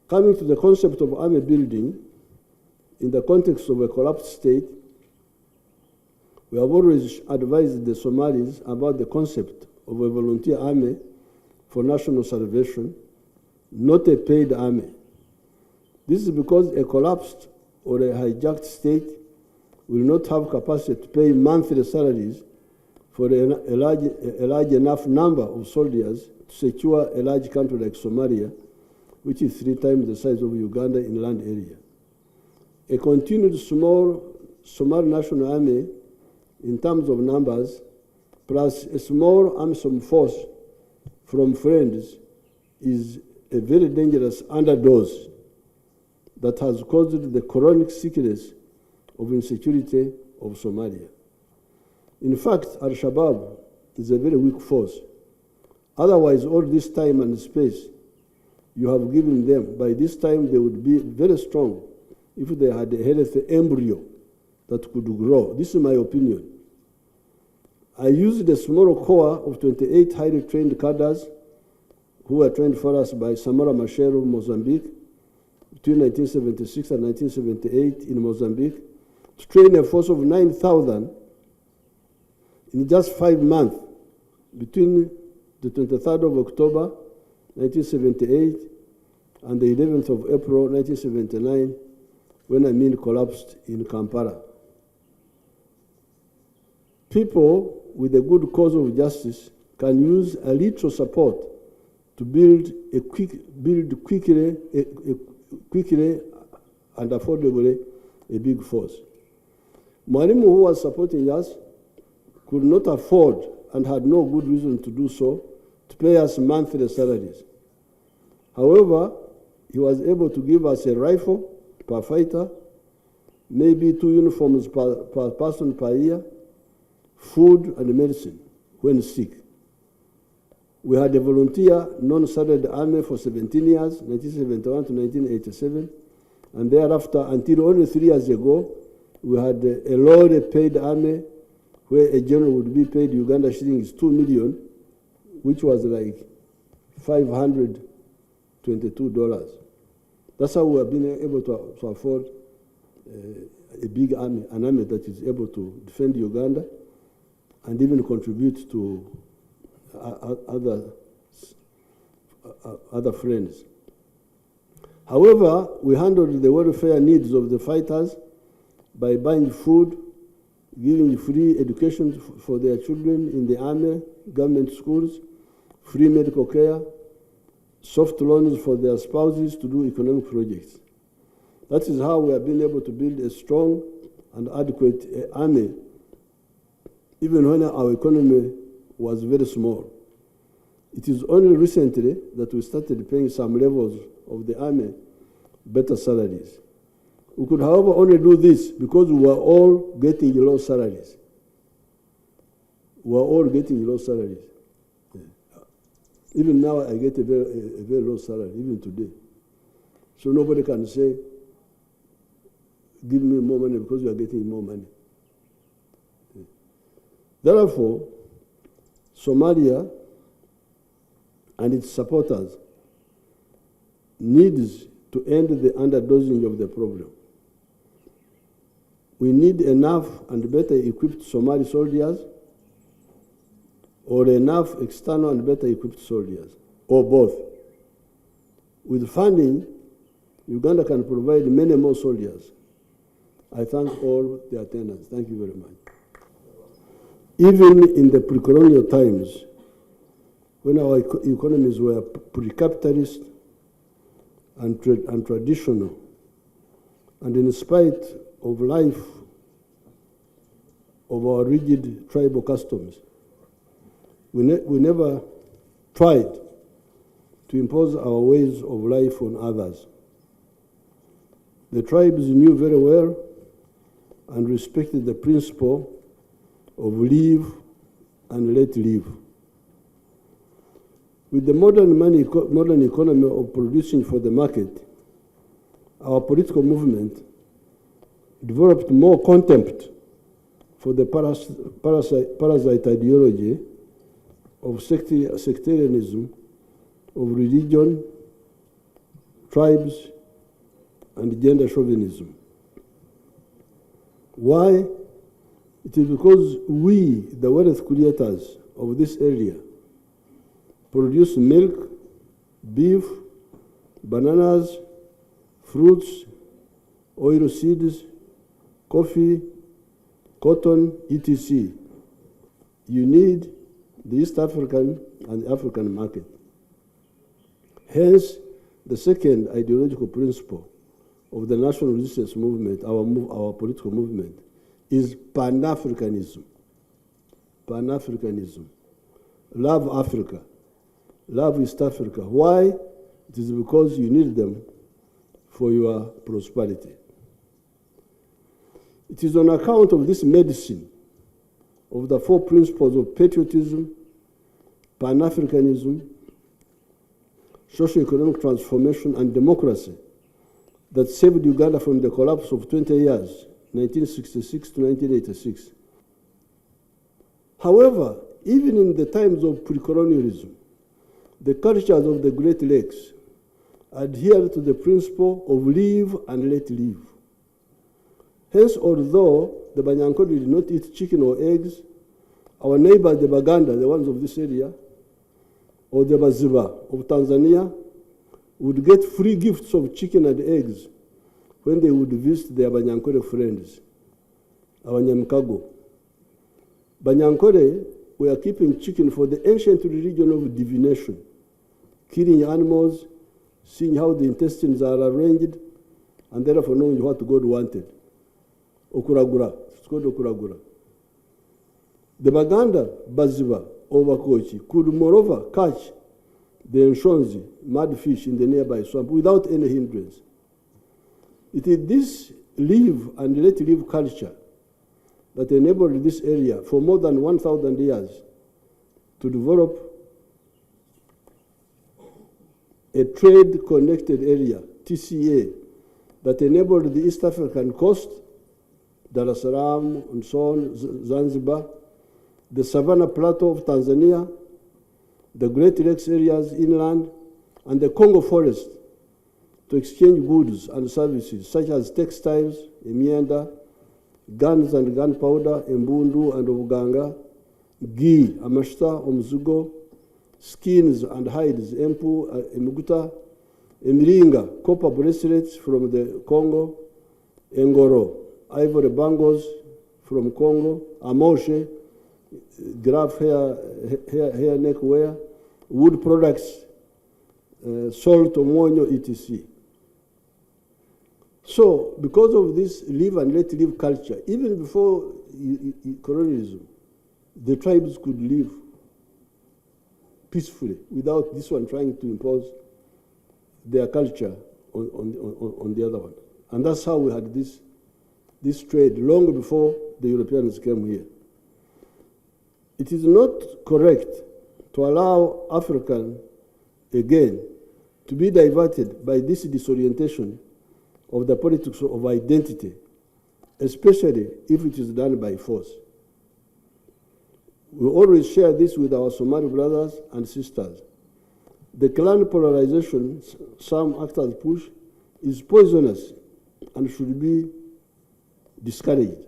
Coming to the concept of army building, in the context of a collapsed state, we have always advised the Somalis about the concept of a volunteer army for national salvation, not a paid army. This is because a collapsed or a hijacked state will not have capacity to pay monthly salaries for a large enough number of soldiers to secure a large country like Somalia, which is 3 times the size of Uganda in land area. A continued small Somali national army in terms of numbers, plus a small armed force from friends, is a very dangerous underdose that has caused the chronic sickness of insecurity of Somalia. In fact, Al-Shabaab is a very weak force. Otherwise, all this time and space you have given them, by this time they would be very strong if they had a healthy embryo that could grow. This is my opinion. I used a small corps of 28 highly trained cadres who were trained for us by Samora Machel of Mozambique between 1976 and 1978 in Mozambique, to train a force of 9,000 in just 5 months between the 23rd of October 1978 and the 11th of April 1979, when Amin collapsed in Kampala. People with a good cause of justice can use a little support to build quickly and affordably a big force. Mwalimu, who was supporting us, could not afford and had no good reason to do so, to pay us monthly salaries. However, he was able to give us a rifle per fighter, maybe 2 uniforms per person per year, food and medicine when sick. We had a volunteer non-salaried army for 17 years, 1971 to 1987, and thereafter, until only 3 years ago, we had a lowly paid army where a general would be paid Uganda shillings 2 million, which was like $522. That's how we have been able to afford a big army, an army that is able to defend Uganda and even contribute to other friends. However, we handled the welfare needs of the fighters by buying food, giving free education for their children in the army, government schools, free medical care, soft loans for their spouses to do economic projects. That is how we have been able to build a strong and adequate army, even when our economy was very small. It is only recently that we started paying some levels of the army better salaries. We could, however, only do this because we were all getting low salaries. We were all getting low salaries. Even now, I get a very low salary, even today. So nobody can say, give me more money because you are getting more money. Therefore, Somalia and its supporters needs to end the underdosing of the problem. We need enough and better equipped Somali soldiers, or enough external and better equipped soldiers, or both. With funding, Uganda can provide many more soldiers. I thank all the attendants. Thank you very much. Even in the pre-colonial times, when our economies were pre-capitalist and traditional, and in spite of life of our rigid tribal customs, we never tried to impose our ways of life on others. The tribes knew very well and respected the principle of live and let live. With the modern economy of producing for the market, our political movement developed more contempt for the parasite ideology of sectarianism, of religion, tribes, and gender chauvinism. Why? It is because we, the wealth creators of this area, produce milk, beef, bananas, fruits, oil seeds, coffee, cotton, etc. You need the East African and African market. Hence, the second ideological principle of the national resistance movement, our political movement, is Pan-Africanism. Pan-Africanism. Love Africa. Love East Africa. Why? It is because you need them for your prosperity. It is on account of this medicine of the four principles of patriotism, Pan-Africanism, socio-economic transformation, and democracy that saved Uganda from the collapse of 20 years, 1966 to 1986. However, even in the times of pre-colonialism, the cultures of the Great Lakes adhered to the principle of live and let live. Hence, although the Banyankole did not eat chicken or eggs, our neighbors, the Baganda, the ones of this area, or the Baziba of Tanzania, would get free gifts of chicken and eggs when they would visit their Banyankole friends, our Nyamkago. Banyankole were keeping chicken for the ancient religion of divination, killing animals, seeing how the intestines are arranged, and therefore knowing what God wanted. Okuragura, it's called Okuragura. The Baganda, Baziba, or Bakochi could moreover catch the Nshonzi, mud fish in the nearby swamp without any hindrance. It is this live and let live culture that enabled this area for more than 1,000 years to develop a trade-connected area, TCA, that enabled the East African coast, Dar es Salaam, and so on, Zanzibar, the Savannah Plateau of Tanzania, the Great Lakes areas inland, and the Congo forest to exchange goods and services such as textiles, Emienda, guns and gunpowder, Embundu and Uganga, ghee, Amashta, Omzugo, skins and hides, Empu, Emuguta, Emiringa, copper bracelets from the Congo, Engoro, ivory bangles from Congo, Amoshe, graph hair neck wear, wood products, salt, omonyo, etc. So, because of this live and let live culture, even before colonialism, the tribes could live peacefully without this one trying to impose their culture on the other one. And that's how we had this trade long before the Europeans came here. It is not correct to allow African, again, to be diverted by this disorientation of the politics of identity, especially if it is done by force. We always share this with our Somali brothers and sisters. The clan polarization some actors push is poisonous and should be discouraged.